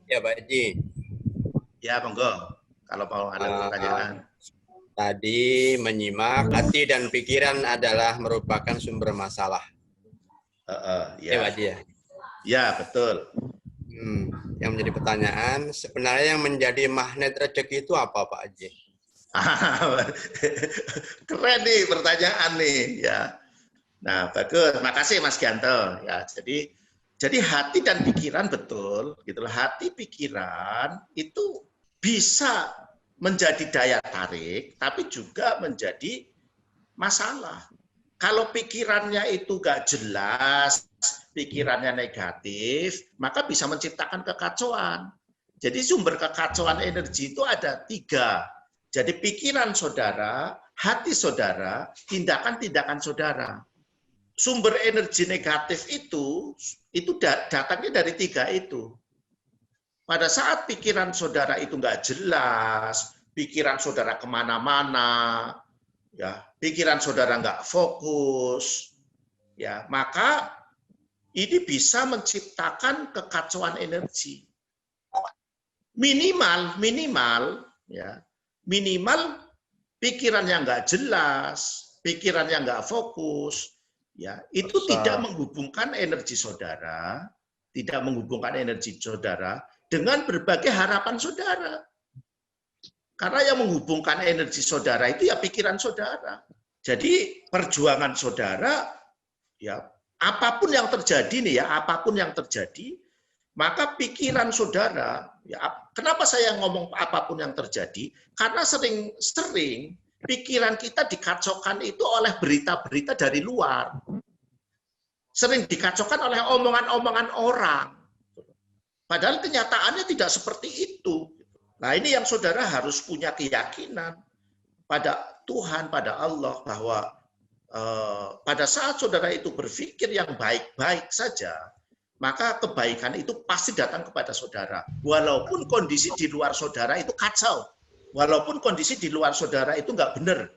Ya, Pak Haji. Ya, monggo. Kalau mau ada Uh, pertanyaan. Tadi menyimak hati dan pikiran adalah merupakan sumber masalah. Ya, Pak Ya, Haji ya. ya betul. Yang menjadi pertanyaan, sebenarnya yang menjadi magnet rezeki itu apa, Pak Haji? Keren nih pertanyaan nih, ya. Nah, bagus. Makasih Mas Gianto. Ya, jadi hati dan pikiran betul, gitulah. Hati pikiran itu bisa menjadi daya tarik, tapi juga menjadi masalah. Kalau pikirannya itu gak jelas, pikirannya negatif, maka bisa menciptakan kekacauan. Jadi sumber kekacauan energi itu ada 3. Jadi pikiran saudara, hati saudara, tindakan-tindakan saudara. Sumber energi negatif itu datangnya dari 3 itu. Pada saat pikiran saudara itu nggak jelas, pikiran saudara kemana-mana, ya, pikiran saudara nggak fokus, ya, maka ini bisa menciptakan kekacauan energi. Minimal pikiran yang nggak jelas, pikiran yang nggak fokus, ya, itu tidak menghubungkan energi saudara, dengan berbagai harapan saudara. Karena yang menghubungkan energi saudara itu ya pikiran saudara. Jadi perjuangan saudara, ya, apapun yang terjadi nih ya, apapun yang terjadi, maka pikiran saudara, ya, kenapa saya ngomong apapun yang terjadi? Karena sering pikiran kita dikacaukan itu oleh berita-berita dari luar. Sering dikacaukan oleh omongan-omongan orang. Padahal kenyataannya tidak seperti itu. Nah, ini yang saudara harus punya keyakinan pada Tuhan, pada Allah, bahwa pada saat saudara itu berpikir yang baik-baik saja, maka kebaikan itu pasti datang kepada saudara. Walaupun kondisi di luar saudara itu kacau, walaupun kondisi di luar saudara itu nggak benar.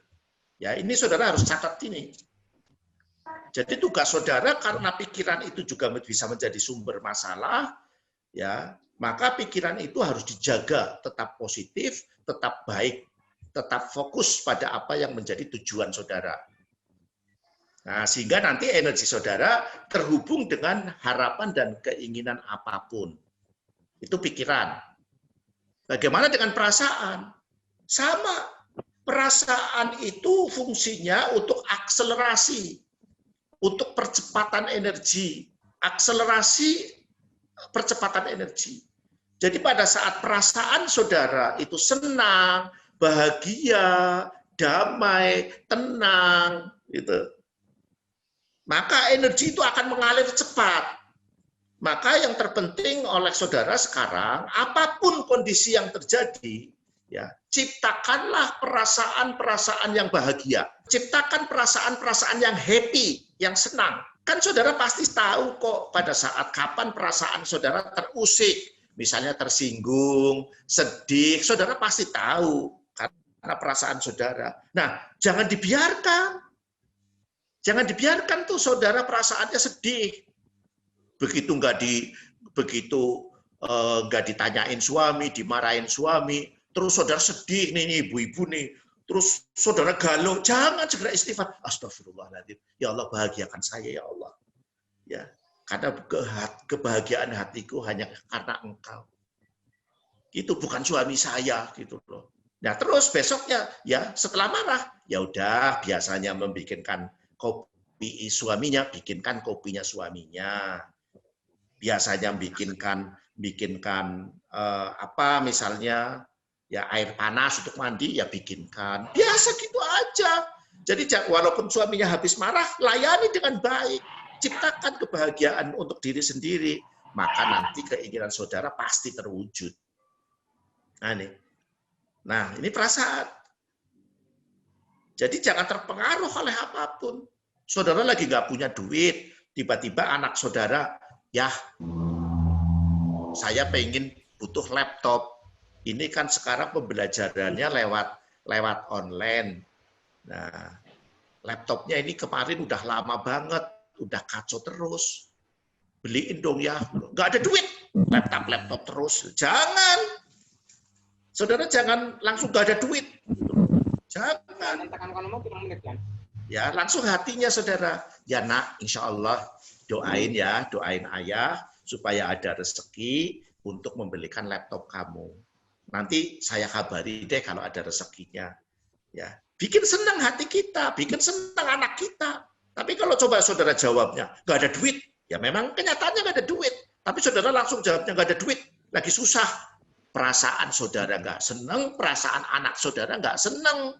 Ya, ini saudara harus catat ini. Jadi tugas saudara, karena pikiran itu juga bisa menjadi sumber masalah, ya, maka pikiran itu harus dijaga tetap positif, tetap baik, tetap fokus pada apa yang menjadi tujuan saudara. Nah, sehingga nanti energi saudara terhubung dengan harapan dan keinginan apapun. Itu pikiran. Bagaimana dengan perasaan? Sama. Perasaan itu fungsinya untuk akselerasi, untuk percepatan energi, akselerasi percepatan energi. Jadi pada saat perasaan saudara itu senang, bahagia, damai, tenang, gitu, maka energi itu akan mengalir cepat. Maka yang terpenting oleh saudara sekarang, apapun kondisi yang terjadi, ya, ciptakanlah perasaan-perasaan yang bahagia. Ciptakan perasaan-perasaan yang happy, yang senang. Kan saudara pasti tahu kok pada saat kapan perasaan saudara terusik, misalnya tersinggung, sedih, saudara pasti tahu karena perasaan saudara. Nah, jangan dibiarkan. Jangan dibiarkan tuh saudara perasaannya sedih. Begitu nggak ditanyain suami, dimarahin suami, terus saudara sedih nih ibu-ibu nih, terus saudara galau, jangan segera istighfar. Astagfirullahaladzim, ya Allah bahagiakan saya ya Allah. Ya, karena kebahagiaan hatiku hanya karena Engkau. Itu bukan suami saya gitu loh. Nah, terus besoknya ya setelah marah, ya udah biasanya membikinkan kopi suaminya, bikinkan kopinya suaminya. Biasanya bikinkan apa misalnya ya air panas untuk mandi ya bikinkan. Biasa gitu aja. Jadi walaupun suaminya habis marah, layani dengan baik. Ciptakan kebahagiaan untuk diri sendiri, maka nanti keinginan saudara pasti terwujud. Nah, ini perasaan. Jadi jangan terpengaruh oleh apapun. Saudara lagi nggak punya duit, tiba-tiba anak saudara, ya saya pengen butuh laptop. Ini kan sekarang pembelajarannya lewat online. Nah, laptopnya ini kemarin udah lama banget, udah kacau terus. Beliin dong ya, nggak ada duit. laptop terus. Jangan. Saudara jangan langsung gak ada duit. Jangan. Ya, langsung hatinya saudara. Ya nak, insya Allah doain ya, doain ayah supaya ada rezeki untuk membelikan laptop kamu. Nanti saya kabari deh kalau ada rezekinya. Ya, bikin senang hati kita, bikin senang anak kita. Tapi kalau coba saudara jawabnya, nggak ada duit, ya memang kenyataannya nggak ada duit. Tapi saudara langsung jawabnya nggak ada duit, lagi susah. Perasaan saudara nggak senang, perasaan anak saudara nggak senang.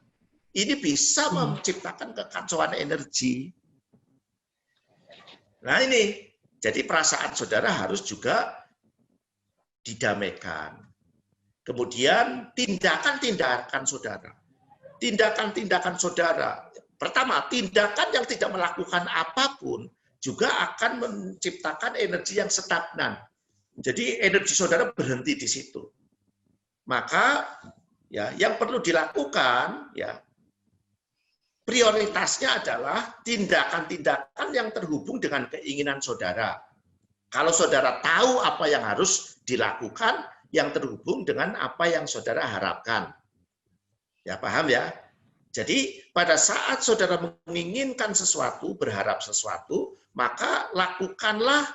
Ini bisa menciptakan kekacauan energi. Nah ini, jadi perasaan saudara harus juga didamaikan. Kemudian tindakan-tindakan saudara. Tindakan-tindakan saudara. Pertama, tindakan yang tidak melakukan apapun juga akan menciptakan energi yang stagnan. Jadi energi saudara berhenti di situ. Maka ya yang perlu dilakukan ya prioritasnya adalah tindakan-tindakan yang terhubung dengan keinginan saudara. Kalau saudara tahu apa yang harus dilakukan yang terhubung dengan apa yang saudara harapkan. Ya, paham ya? Jadi pada saat saudara menginginkan sesuatu, berharap sesuatu, maka lakukanlah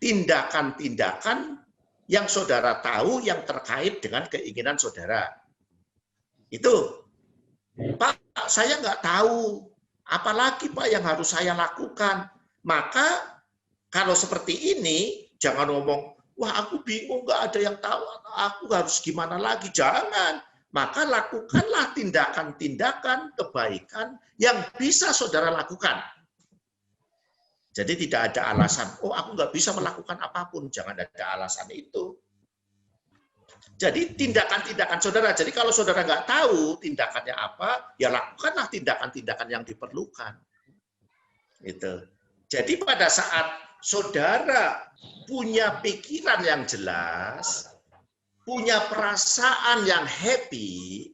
tindakan-tindakan yang saudara tahu yang terkait dengan keinginan saudara. Itu. Pak, saya nggak tahu. Apalagi Pak yang harus saya lakukan. Maka kalau seperti ini, jangan ngomong, wah aku bingung, nggak ada yang tahu, aku harus gimana lagi. Jangan. Maka lakukanlah tindakan-tindakan kebaikan yang bisa saudara lakukan. Jadi tidak ada alasan, oh aku nggak bisa melakukan apapun. Jangan ada alasan itu. Jadi tindakan-tindakan saudara. Jadi kalau saudara nggak tahu tindakannya apa, ya lakukanlah tindakan-tindakan yang diperlukan. Gitu. Jadi pada saat saudara punya pikiran yang jelas, punya perasaan yang happy,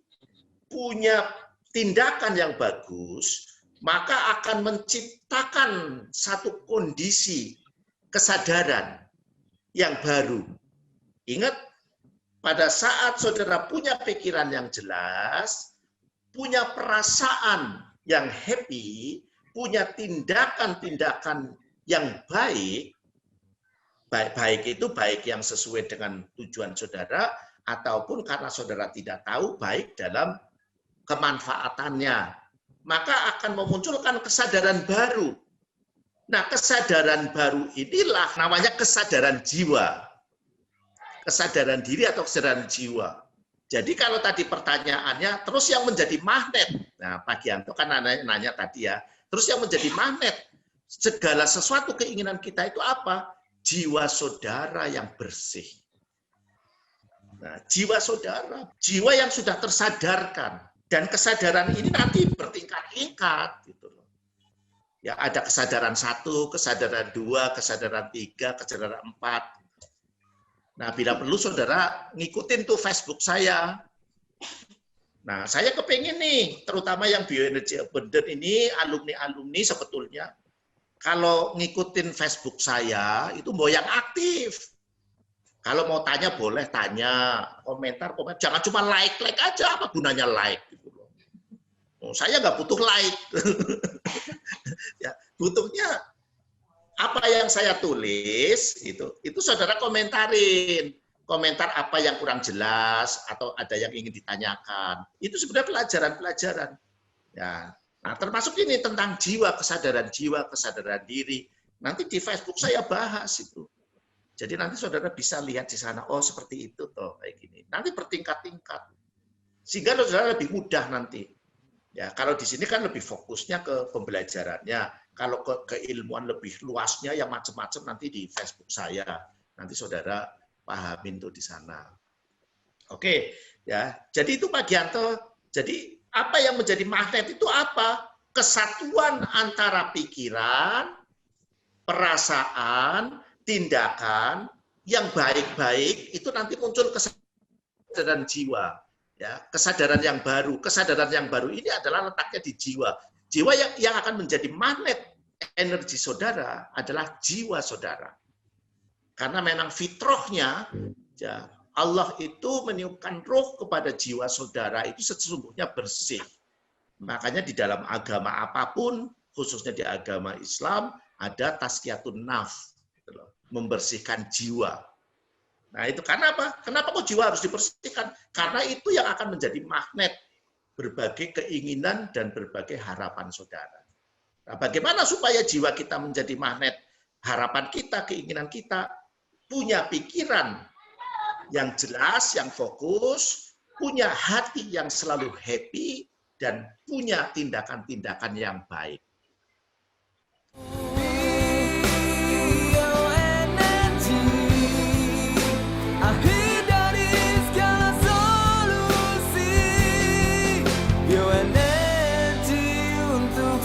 punya tindakan yang bagus, maka akan menciptakan satu kondisi kesadaran yang baru. Ingat, pada saat saudara punya pikiran yang jelas, punya perasaan yang happy, punya tindakan-tindakan yang baik, baik itu baik yang sesuai dengan tujuan saudara, ataupun karena saudara tidak tahu, baik dalam kemanfaatannya, maka akan memunculkan kesadaran baru. Nah, kesadaran baru inilah namanya kesadaran jiwa. Kesadaran diri atau kesadaran jiwa. Jadi kalau tadi pertanyaannya, terus yang menjadi magnet, nah Pak Gianto kan nanya tadi ya, terus yang menjadi magnet, segala sesuatu keinginan kita itu apa? Jiwa saudara yang bersih. Nah, jiwa saudara, jiwa yang sudah tersadarkan. Dan kesadaran ini nanti bertingkat-tingkat gitu loh. Ya, ada kesadaran 1, kesadaran 2, kesadaran 3, kesadaran 4. Nah, bila perlu saudara ngikutin tuh Facebook saya. Nah, saya kepingin nih, terutama yang bioenergy abundant ini, alumni-alumni sebetulnya, kalau ngikutin Facebook saya, itu mau yang aktif. Kalau mau tanya, boleh tanya. Komentar. Jangan cuma like aja, apa gunanya like? Gitu loh. Oh, saya nggak butuh like. Ya, butuhnya apa yang saya tulis, itu saudara komentarin. Komentar apa yang kurang jelas, atau ada yang ingin ditanyakan. Itu sebenarnya pelajaran-pelajaran. Ya. Nah, termasuk ini tentang jiwa, kesadaran diri. Nanti di Facebook saya bahas itu. Jadi nanti saudara bisa lihat di sana, oh seperti itu toh kayak gini. Nanti bertingkat-tingkat, sehingga saudara lebih mudah nanti. Ya, kalau di sini kan lebih fokusnya ke pembelajarannya. Kalau ke keilmuan lebih luasnya, yang macam-macam nanti di Facebook saya. Nanti saudara pahamin tuh di sana. Oke, ya. Jadi itu Pak Gianto. Jadi apa yang menjadi magnet itu apa? Kesatuan antara pikiran, perasaan, tindakan yang baik-baik itu nanti muncul kesadaran jiwa, ya, kesadaran yang baru. Kesadaran yang baru ini adalah letaknya di jiwa. Jiwa yang akan menjadi magnet energi saudara adalah jiwa saudara. Karena memang fitrahnya, ya, Allah itu meniupkan roh kepada jiwa saudara itu sesungguhnya bersih. Makanya di dalam agama apapun, khususnya di agama Islam, ada tazkiyatun nafs, membersihkan jiwa. Nah itu karena apa? Kenapa kok jiwa harus dibersihkan? Karena itu yang akan menjadi magnet berbagai keinginan dan berbagai harapan saudara. Nah, bagaimana supaya jiwa kita menjadi magnet harapan kita, keinginan kita, punya pikiran yang jelas, yang fokus, punya hati yang selalu happy, dan punya tindakan-tindakan yang baik. Akhir dari segala solusi, bioenergi untuk